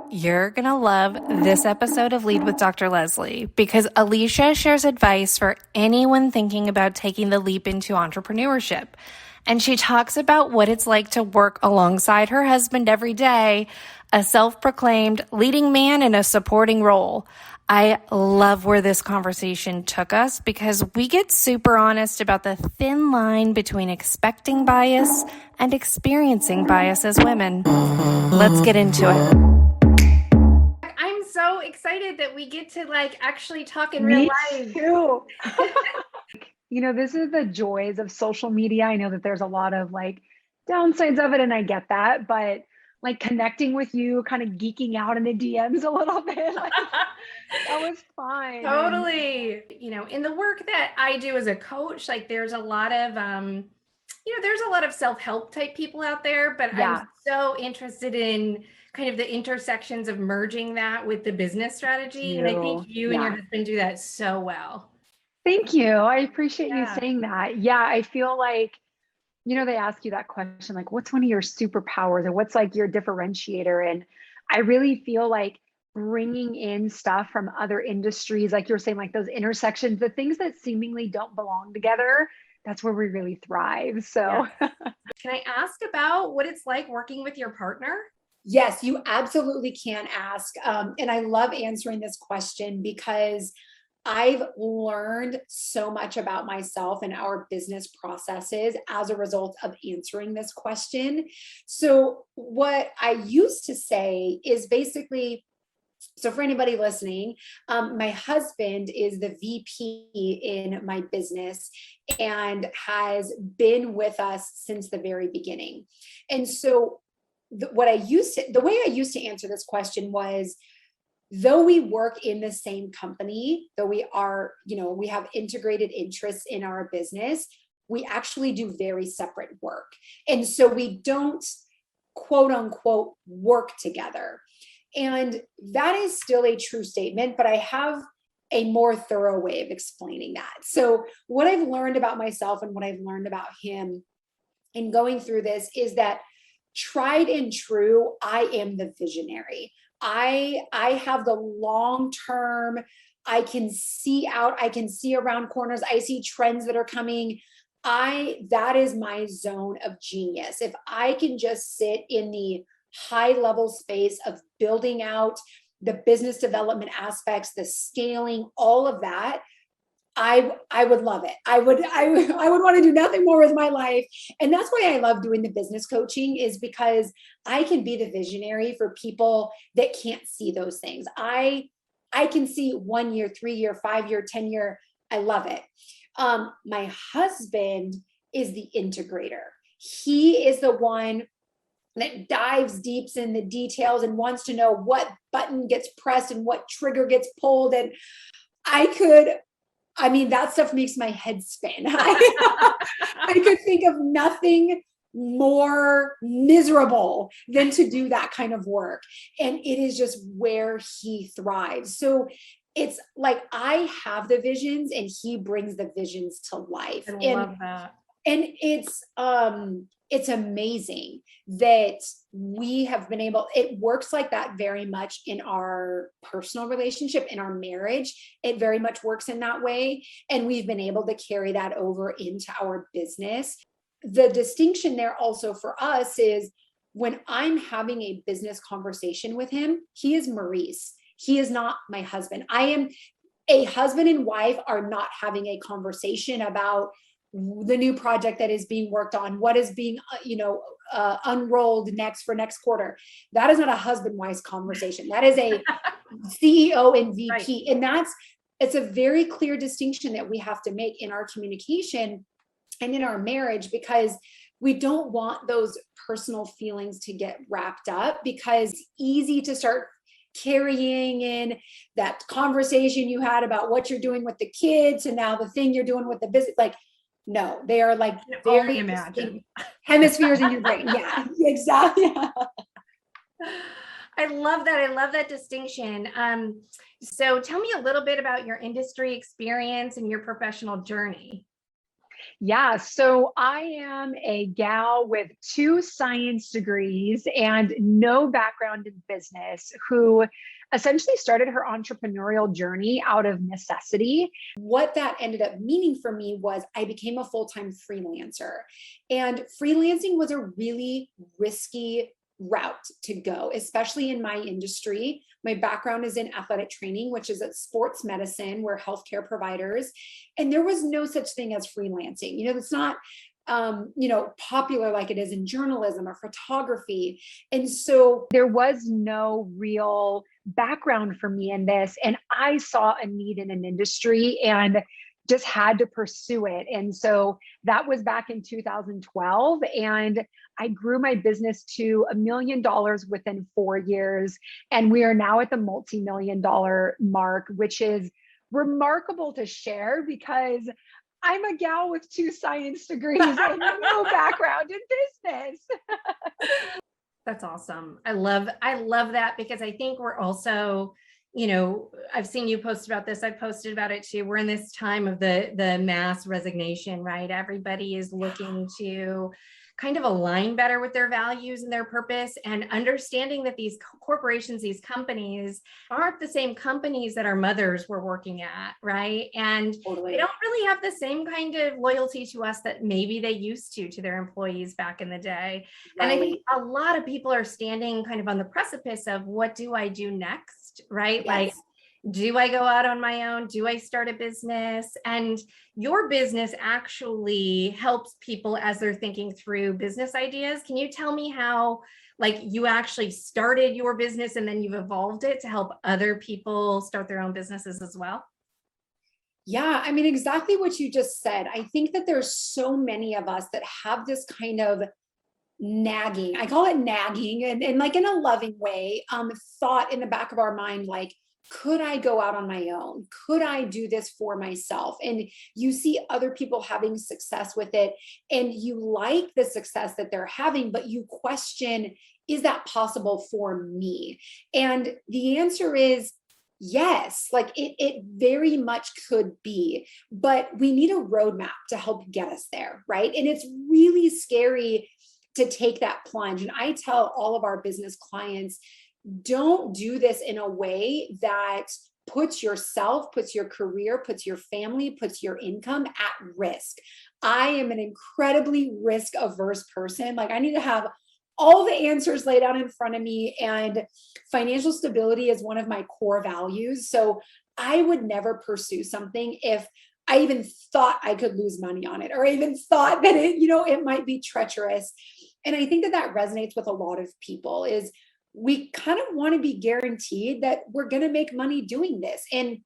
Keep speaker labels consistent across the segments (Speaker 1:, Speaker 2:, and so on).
Speaker 1: You're going to love this episode of Lead with Dr. Leslie because Alisha shares advice for anyone thinking about taking the leap into entrepreneurship. And she talks about what it's like to work alongside her husband every day, a self-proclaimed leading man in a supporting role. I love where this conversation took us because we get super honest about the thin line between expecting bias and experiencing bias as women. Let's get into it. I'm so excited that we get to actually talk in real life.
Speaker 2: Me too. This is the joys of social media. I know that there's a lot of downsides of it, and I get that, but connecting with you, kind of geeking out in the DMs a little bit, that was fun.
Speaker 1: Totally. In the work that I do as a coach, there's a lot of, there's a lot of self-help type people out there, but yeah. I'm so interested in kind of the intersections of merging that with the business strategy. And I think you and your husband do that so well.
Speaker 2: Thank you. I appreciate you saying that. Yeah, I feel like, they ask you that question, what's one of your superpowers or what's your differentiator? And I really feel like bringing in stuff from other industries, like you're saying, those intersections, the things that seemingly don't belong together, that's where we really thrive. So
Speaker 1: Can I ask about what it's like working with your partner?
Speaker 3: Yes, you absolutely can ask. And I love answering this question because I've learned so much about myself and our business processes as a result of answering this question. So what I used to say is basically, so for anybody listening, my husband is the VP in my business and has been with us since the very beginning. And so the way I used to answer this question was, though we work in the same company, though we are, we have integrated interests in our business, we actually do very separate work. And so we don't quote unquote work together. And that is still a true statement, but I have a more thorough way of explaining that. So what I've learned about myself and what I've learned about him in going through this is that tried and true, I am the visionary. I have the long term. I can see out. I can see around corners. I see trends that are coming. That is my zone of genius. If I can just sit in the high level space of building out the business development aspects, the scaling, all of that, I would love it. I would want to do nothing more with my life. And that's why I love doing the business coaching, is because I can be the visionary for people that can't see those things. I can see 1 year, 3 year, 5 year, 10 year. I love it. My husband is the integrator. He is the one that dives deep in the details and wants to know what button gets pressed and what trigger gets pulled. And that stuff makes my head spin. I could think of nothing more miserable than to do that kind of work. And it is just where he thrives. So it's like I have the visions and he brings the visions to life.
Speaker 1: I love that.
Speaker 3: And it's amazing that we have been able, it works like that very much in our personal relationship, in our marriage. It very much works in that way. And we've been able to carry that over into our business. The distinction there also for us is when I'm having a business conversation with him, he is Maurice. He is not my husband. A husband and wife are not having a conversation about the new project that is being worked on, what is being, unrolled next for next quarter. That is not a husband-wife conversation. That is a CEO and VP. Right. And it's a very clear distinction that we have to make in our communication and in our marriage, because we don't want those personal feelings to get wrapped up, because it's easy to start carrying in that conversation you had about what you're doing with the kids and now the thing you're doing with the business. No, they are very imagine hemispheres in your brain. Yeah, exactly.
Speaker 1: I love that. I love that distinction. So tell me a little bit about your industry experience and your professional journey.
Speaker 2: Yeah, so I am a gal with 2 science degrees and no background in business who essentially started her entrepreneurial journey out of necessity.
Speaker 3: What that ended up meaning for me was I became a full-time freelancer. And freelancing was a really risky route to go, especially in my industry. My background is in athletic training, which is at sports medicine. We're healthcare providers. And there was no such thing as freelancing. It's not popular like it is in journalism or photography. And so
Speaker 2: there was no real background for me in this. And I saw a need in an industry and just had to pursue it. And so that was back in 2012. And I grew my business to $1 million within 4 years. And we are now at the multi-million-dollar mark, which is remarkable to share because I'm a gal with 2 science degrees and no background in business.
Speaker 1: That's awesome. I love that because I think we're also, I've seen you post about this. I've posted about it too. We're in this time of the mass resignation, right? Everybody is looking to kind of align better with their values and their purpose, and understanding that these corporations, these companies aren't the same companies that our mothers were working at, right? And
Speaker 3: totally.
Speaker 1: They don't really have the same kind of loyalty to us that maybe they used to their employees back in the day. Right. And I think a lot of people are standing kind of on the precipice of, what do I do next, right? Yes. Like, do I go out on my own? Do I start a business? And your business actually helps people as they're thinking through business ideas. Can you tell me how, like, you actually started your business and then you've evolved it to help other people start their own businesses as well?
Speaker 3: Yeah, I mean, exactly what you just said. I think that there's so many of us that have this kind of nagging, I call it nagging, and like in a loving way, thought in the back of our mind, like, could I go out on my own? Could I do this for myself? And you see other people having success with it, and you like the success that they're having, but you question, is that possible for me? And the answer is yes, like it very much could be, but we need a roadmap to help get us there, right? And it's really scary to take that plunge. And I tell all of our business clients, don't do this in a way that puts yourself, puts your career, puts your family, puts your income at risk. I am an incredibly risk averse person. Like, I need to have all the answers laid out in front of me, and financial stability is one of my core values. So I would never pursue something if I even thought I could lose money on it, or even thought that it might be treacherous. And I think that resonates with a lot of people. Is we kind of want to be guaranteed that we're going to make money doing this. And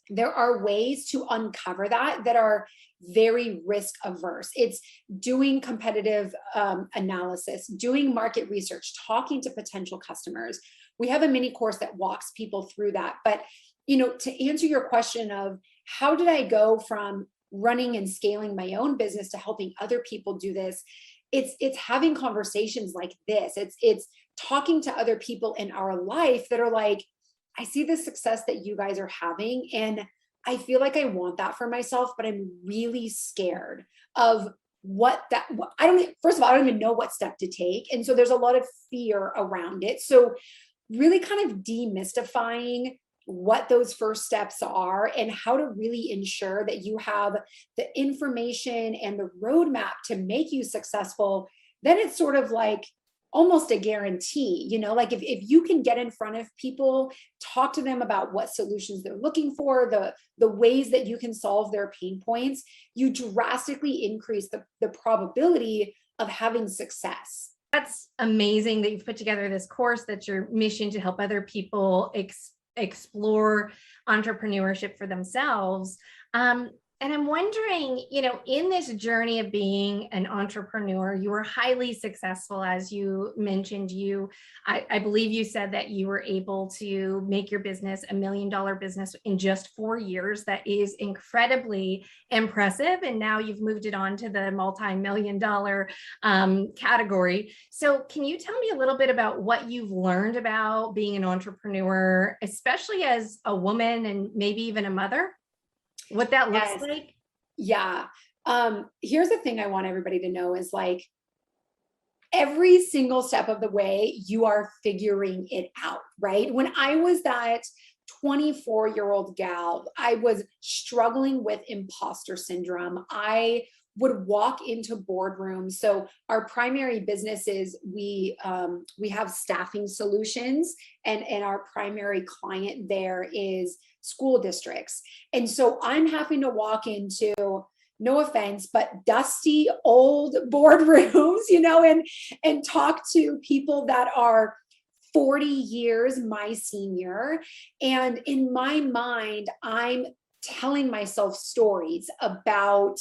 Speaker 3: there are ways to uncover that are very risk averse. It's doing competitive analysis, doing market research, talking to potential customers. We have a mini course that walks people through that. But, to answer your question of how did I go from running and scaling my own business to helping other people do this, it's having conversations like this. It's talking to other people in our life that are like, I see the success that you guys are having, and I feel like I want that for myself, but I'm really scared of first of all, I don't even know what step to take. And so there's a lot of fear around it. So really kind of demystifying what those first steps are and how to really ensure that you have the information and the roadmap to make you successful. Then it's sort of like almost a guarantee, like if you can get in front of people, talk to them about what solutions they're looking for, the ways that you can solve their pain points, you drastically increase the probability of having success.
Speaker 1: That's amazing that you've put together this course, that's your mission to help other people explore entrepreneurship for themselves. And I'm wondering, in this journey of being an entrepreneur, you were highly successful, as you mentioned. I believe you said that you were able to make your business $1 million business in just 4 years. That is incredibly impressive. And now you've moved it on to the multi-million-dollar category. So can you tell me a little bit about what you've learned about being an entrepreneur, especially as a woman and maybe even a mother? What that looks like?
Speaker 3: Yeah. Here's the thing I want everybody to know is like, every single step of the way, you are figuring it out, right? When I was that 24-year-old gal, I was struggling with imposter syndrome. I would walk into boardrooms. So our primary business is we have staffing solutions, and our primary client there is school districts. And so I'm having to walk into, no offense, but dusty old boardrooms, and talk to people that are 40 years my senior. And in my mind, I'm telling myself stories about,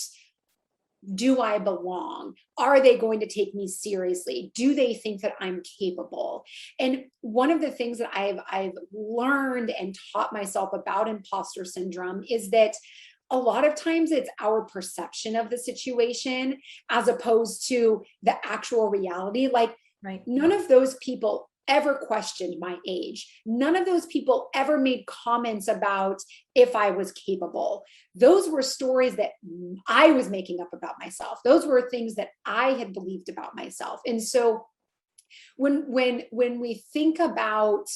Speaker 3: do I belong? Are they going to take me seriously? Do they think that I'm capable? And one of the things that I've learned and taught myself about imposter syndrome is that a lot of times it's our perception of the situation as opposed to the actual reality. Like,
Speaker 1: right.
Speaker 3: None of those people ever questioned my age. None of those people ever made comments about if I was capable. Those were stories that I was making up about myself. Those were things that I had believed about myself. And so when we think about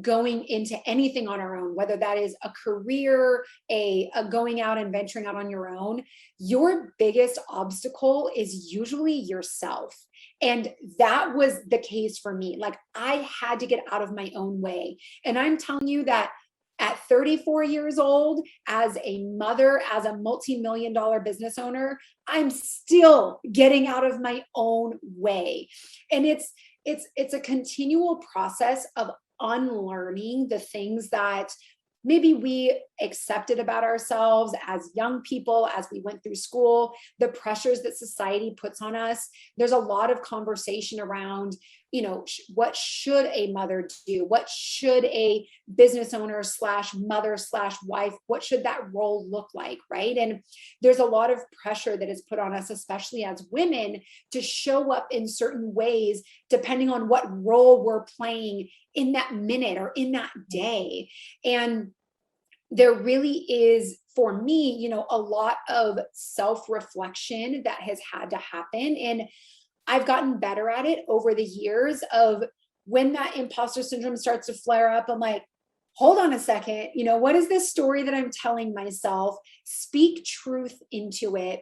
Speaker 3: going into anything on our own, whether that is a career, a going out and venturing out on your own, your biggest obstacle is usually yourself. And that was the case for me. Like, I had to get out of my own way. And I'm telling you that at 34 years old, as a mother, as a multi-million-dollar business owner, I'm still getting out of my own way. And it's a continual process of unlearning the things that maybe we accepted about ourselves as young people, as we went through school, the pressures that society puts on us. There's a lot of conversation around, what should a mother do? What should a business owner / mother / wife, what should that role look like, right? And there's a lot of pressure that is put on us, especially as women, to show up in certain ways, depending on what role we're playing in that minute or in that day. And there really is, for me, a lot of self-reflection that has had to happen. And I've gotten better at it over the years of when that imposter syndrome starts to flare up. I'm like, hold on a second. What is this story that I'm telling myself? Speak truth into it.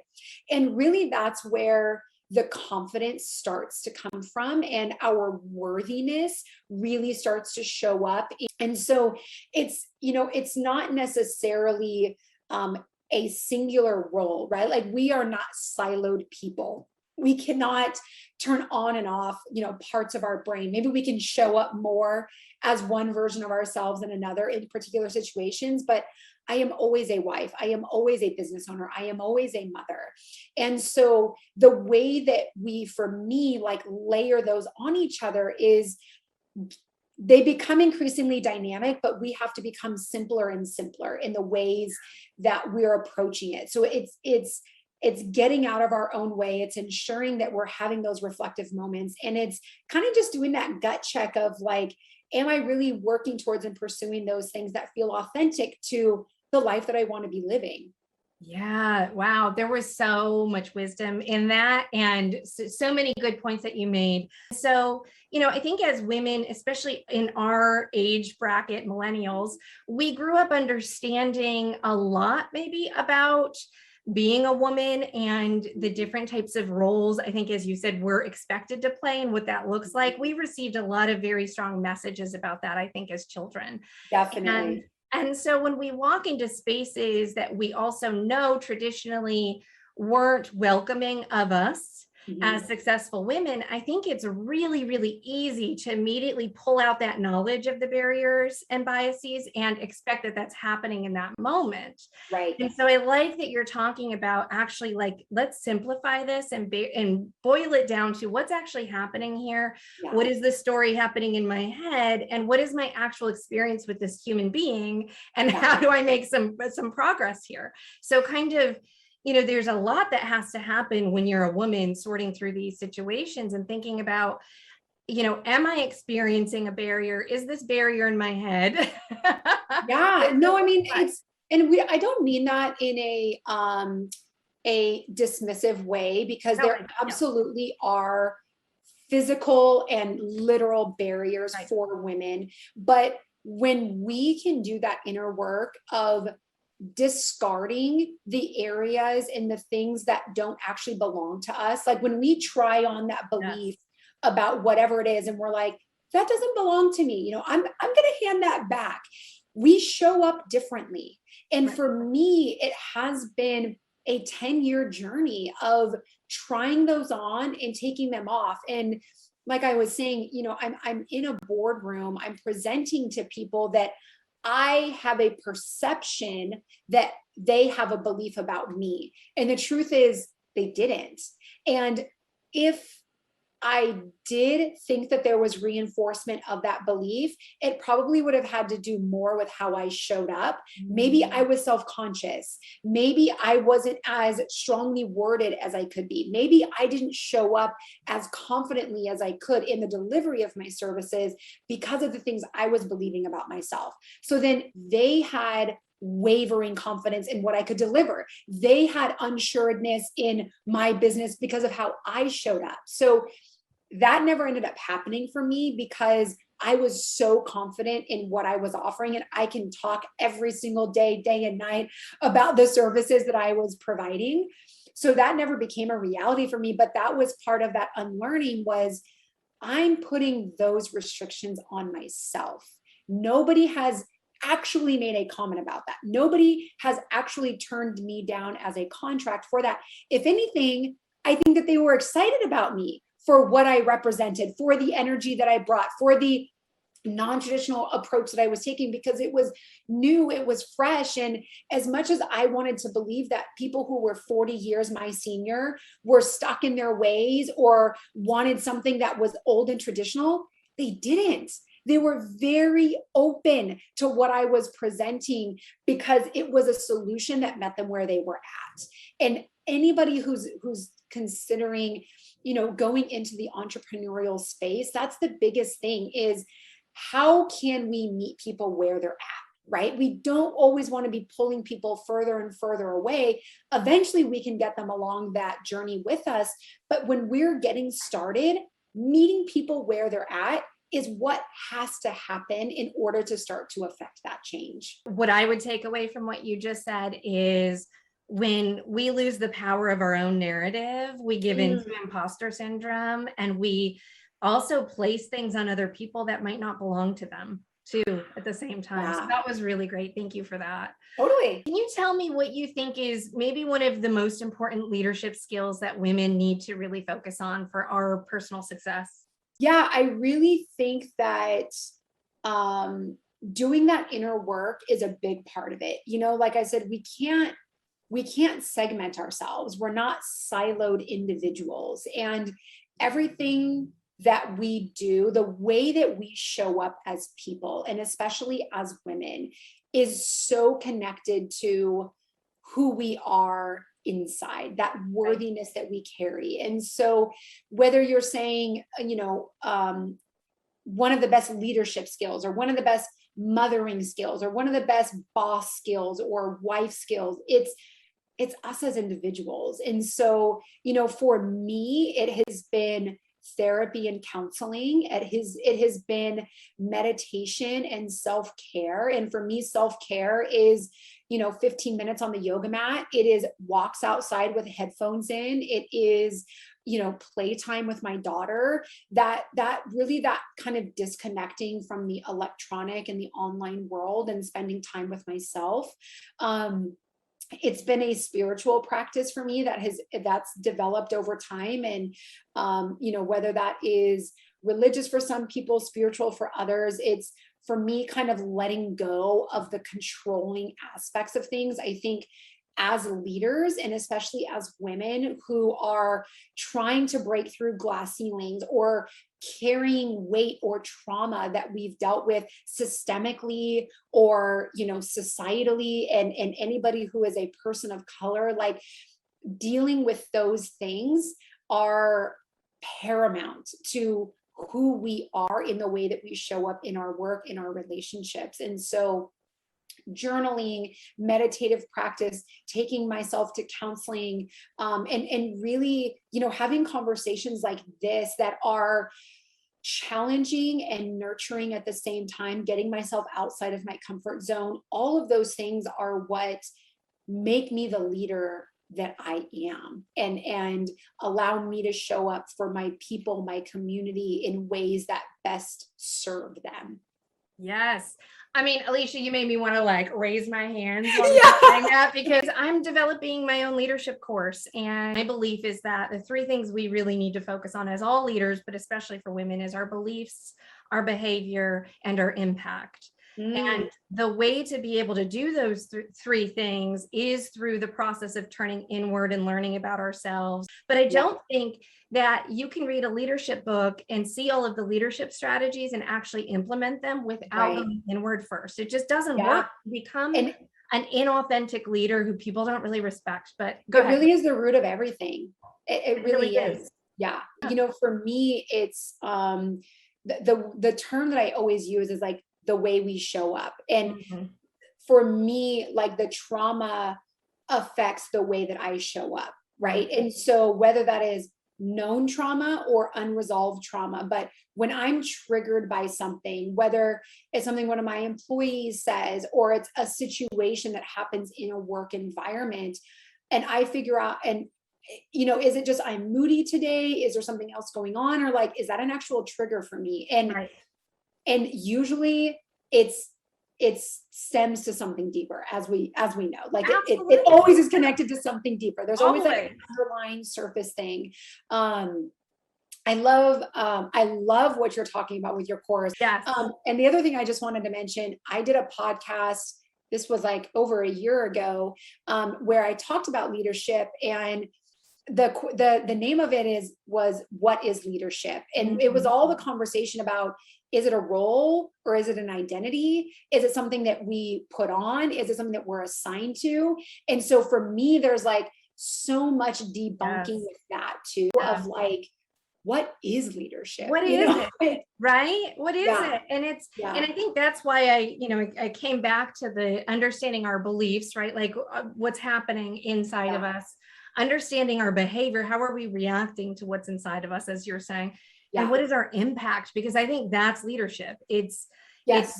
Speaker 3: And really, that's where the confidence starts to come from, and our worthiness really starts to show up. And so it's not necessarily a singular role, right? Like, we are not siloed people. We cannot turn on and off, parts of our brain. Maybe we can show up more as one version of ourselves than another in particular situations, but I am always a wife. I am always a business owner. I am always a mother. And so the way that we, for me, like, layer those on each other is they become increasingly dynamic, but we have to become simpler and simpler in the ways that we're approaching it. So it's getting out of our own way. It's ensuring that we're having those reflective moments. And it's kind of just doing that gut check of like, am I really working towards and pursuing those things that feel authentic to the life that I want to be living?
Speaker 1: Yeah. Wow. There was so much wisdom in that, and so many good points that you made. So, I think as women, especially in our age bracket, millennials, we grew up understanding a lot maybe about being a woman and the different types of roles, I think, as you said, we're expected to play and what that looks like. We received a lot of very strong messages about that, I think, as children.
Speaker 3: Definitely.
Speaker 1: And so when we walk into spaces that we also know traditionally weren't welcoming of us as successful women, I think it's really, really easy to immediately pull out that knowledge of the barriers and biases and expect that that's happening in that moment.
Speaker 3: Right.
Speaker 1: And so I like that you're talking about actually, like, let's simplify this and boil it down to what's actually happening here.
Speaker 3: Yeah.
Speaker 1: What is the story happening in my head? And what is my actual experience with this human being? And how do I make some progress here? So kind of, there's a lot that has to happen when you're a woman sorting through these situations and thinking about, am I experiencing a barrier? Is this barrier in my head?
Speaker 3: Yeah, no, I mean, I don't mean that in a dismissive way, because there absolutely are physical and literal barriers for women. But when we can do that inner work of discarding the areas and the things that don't actually belong to us, like when we try on that belief about whatever it is and we're like, that doesn't belong to me, I'm going to hand that back, we show up differently. And for me, it has been a 10-year journey of trying those on and taking them off. And like I was saying, I'm in a boardroom, I'm presenting to people that I have a perception that they have a belief about me. And the truth is they didn't. And if I did think that there was reinforcement of that belief, it probably would have had to do more with how I showed up. Maybe I was self-conscious. Maybe I wasn't as strongly worded as I could be. Maybe I didn't show up as confidently as I could in the delivery of my services because of the things I was believing about myself. So then they had wavering confidence in what I could deliver. They had unsureness in my business because of how I showed up. So that never ended up happening for me because I was so confident in what I was offering. And I can talk every single day, day and night about the services that I was providing. So that never became a reality for me. But that was part of that unlearning, was I'm putting those restrictions on myself. Nobody has actually made a comment about that. Nobody has actually turned me down as a contract for that. If anything, I think that they were excited about me for what I represented, for the energy that I brought, for the non-traditional approach that I was taking, because it was new, it was fresh. And as much as I wanted to believe that people who were 40 years my senior were stuck in their ways or wanted something that was old and traditional, they didn't. They were very open to what I was presenting because it was a solution that met them where they were at. And anybody who's considering, going into the entrepreneurial space, that's the biggest thing, is how can we meet people where they're at, right? We don't always want to be pulling people further and further away. Eventually we can get them along that journey with us. But when we're getting started, meeting people where they're at is what has to happen in order to start to affect that change.
Speaker 1: What I would take away from what you just said is, when we lose the power of our own narrative, we give into imposter syndrome, and we also place things on other people that might not belong to them too at the same time. So that was really great. Thank you for that.
Speaker 3: Totally.
Speaker 1: Can you tell me what you think is maybe one of the most important leadership skills that women need to really focus on for our personal success?
Speaker 3: Yeah, I really think that doing that inner work is a big part of it. Like I said, we can't segment ourselves. We're not siloed individuals. And everything that we do, the way that we show up as people, and especially as women, is so connected to who we are inside, that worthiness that we carry. And so whether you're saying, one of the best leadership skills, or one of the best mothering skills, or one of the best boss skills or wife skills, it's us as individuals. And so, for me, it has been therapy and counseling. It has been meditation and self-care. And for me, self-care is, 15 minutes on the yoga mat. It is walks outside with headphones in. It is, playtime with my daughter, that kind of disconnecting from the electronic and the online world and spending time with myself. It's been a spiritual practice for me that's developed over time. And, whether that is religious for some people, spiritual for others, it's, for me, kind of letting go of the controlling aspects of things. I think as leaders, and especially as women who are trying to break through glass ceilings or carrying weight or trauma that we've dealt with systemically or, societally, and anybody who is a person of color, like, dealing with those things are paramount to who we are in the way that we show up in our work, in our relationships. And so journaling, meditative practice, taking myself to counseling, and really, having conversations like this that are challenging and nurturing at the same time, getting myself outside of my comfort zone. All of those things are what make me the leader that I am, and allow me to show up for my people, my community, in ways that best serve them.
Speaker 1: Yes. I mean, Alisha, you made me want to like raise my hands while you're saying that, because I'm developing my own leadership course. And my belief is that the three things we really need to focus on as all leaders, but especially for women, is our beliefs, our behavior, and our impact. And the way to be able to do those three things is through the process of turning inward and learning about ourselves. But I don't think that you can read a leadership book and see all of the leadership strategies and actually implement them without going inward first. It just doesn't work. You become an inauthentic leader who people don't really respect. But
Speaker 3: it really is the root of everything. It really is. Yeah. For me, it's the term that I always use is like the way we show up. And for me, like the trauma affects the way that I show up. Right. And so whether that is known trauma or unresolved trauma, but when I'm triggered by something, whether it's something one of my employees says, or it's a situation that happens in a work environment, and I figure out, and is it just I'm moody today? Is there something else going on? Or like, is that an actual trigger for me? And usually it stems to something deeper, as we know. Like it always is connected to something deeper. There's always like an underlying surface thing. I love what you're talking about with your course.
Speaker 1: Yes.
Speaker 3: And the other thing I just wanted to mention, I did a podcast. This was like over a year ago, where I talked about leadership, and the name of it was What is Leadership? And it was all the conversation about, is it a role or is it an identity? Is it something that we put on? Is it something that we're assigned to? And so for me, there's like so much debunking with that too, of like, what is leadership?
Speaker 1: What is it? Right? What is it? And and I think that's why I came back to the understanding our beliefs, right? Like what's happening inside of us, understanding our behavior. How are we reacting to what's inside of us, as you're saying? And what is our impact? Because I think that's leadership. It's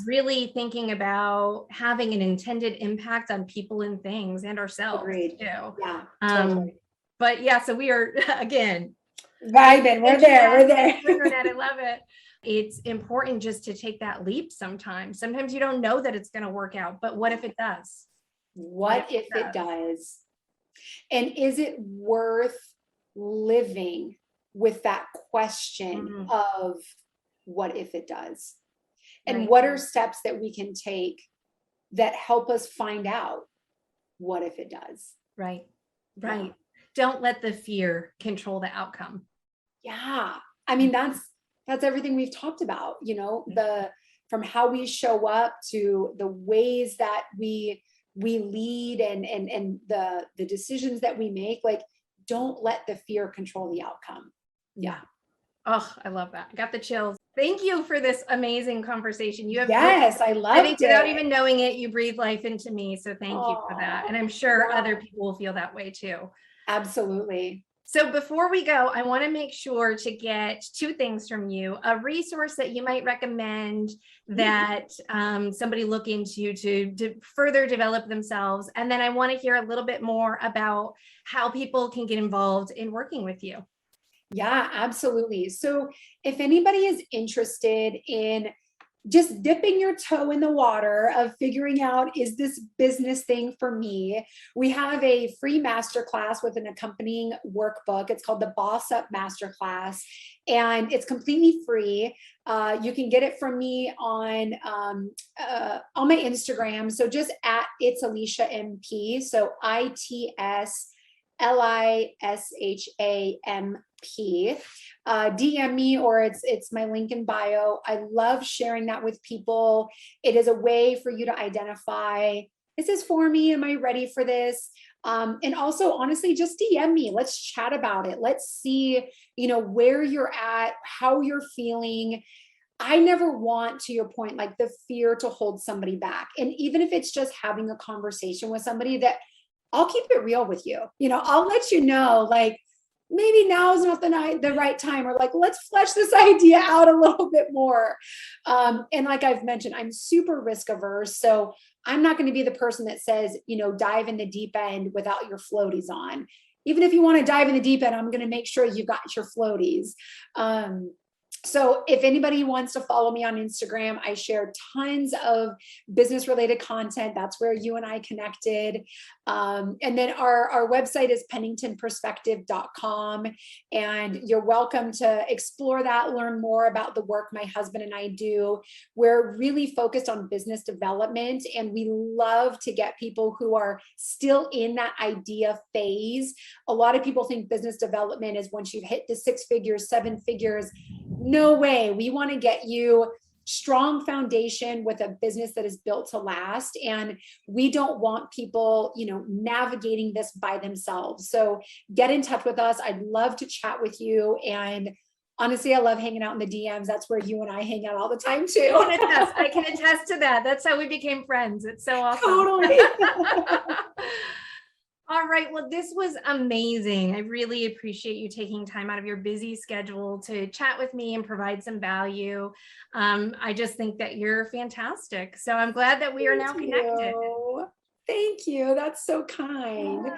Speaker 1: really thinking about having an intended impact on people and things and ourselves.
Speaker 3: Agreed.
Speaker 1: Too.
Speaker 3: Yeah. Totally.
Speaker 1: But so we are again
Speaker 3: vibing. We're there.
Speaker 1: I love it. It's important just to take that leap sometimes. Sometimes you don't know that it's going to work out, but what if it does?
Speaker 3: What if it does? And is it worth living with that question of what if it does? And what are steps that we can take that help us find out what if it does?
Speaker 1: Right. Don't let the fear control the outcome.
Speaker 3: Yeah. I mean, that's everything we've talked about, from how we show up to the ways that we lead and the decisions that we make. Like, don't let the fear control the outcome. Yeah.
Speaker 1: Oh, I love that. I got the chills. Thank you for this amazing conversation. You have
Speaker 3: I loved it.
Speaker 1: Without even knowing it, you breathe life into me. So thank you for that. And I'm sure other people will feel that way too.
Speaker 3: Absolutely.
Speaker 1: So before we go, I want to make sure to get two things from you: a resource that you might recommend that somebody look into to further develop themselves. And then I want to hear a little bit more about how people can get involved in working with you.
Speaker 3: Yeah, absolutely. So if anybody is interested in just dipping your toe in the water of figuring out, is this business thing for me? We have a free masterclass with an accompanying workbook. It's called the Boss Up Masterclass, and it's completely free. You can get it from me on my Instagram. So just at It's Alisha MP. So ITSLISHAMP. DM me, or it's my link in bio. I love sharing that with people. It is a way for you to identify, is this for me? Am I ready for this? And also, honestly, just DM me. Let's chat about it. Let's see, where you're at, how you're feeling. I never want, to your point, like the fear to hold somebody back. And even if it's just having a conversation with somebody, that I'll keep it real with you. I'll let you know, like, maybe now is not the right time, or like, let's flesh this idea out a little bit more. And like I've mentioned, I'm super risk averse. So I'm not going to be the person that says, dive in the deep end without your floaties on. Even if you want to dive in the deep end, I'm going to make sure you've got your floaties. So if anybody wants to follow me on Instagram, I share tons of business related content. That's where you and I connected. And then our website is penningtonperspective.com. And you're welcome to explore that, learn more about the work my husband and I do. We're really focused on business development, and we love to get people who are still in that idea phase. A lot of people think business development is once you've hit the 6 figures, 7 figures. No way. We want to get you strong foundation with a business that is built to last. And we don't want people, navigating this by themselves. So get in touch with us. I'd love to chat with you. And honestly, I love hanging out in the DMs. That's where you and I hang out all the time too.
Speaker 1: I can attest to that. That's how we became friends. It's so awesome.
Speaker 3: Totally.
Speaker 1: All right. Well, this was amazing. I really appreciate you taking time out of your busy schedule to chat with me and provide some value. I just think that you're fantastic. So I'm glad that we are now connected.
Speaker 3: Thank you. That's so kind.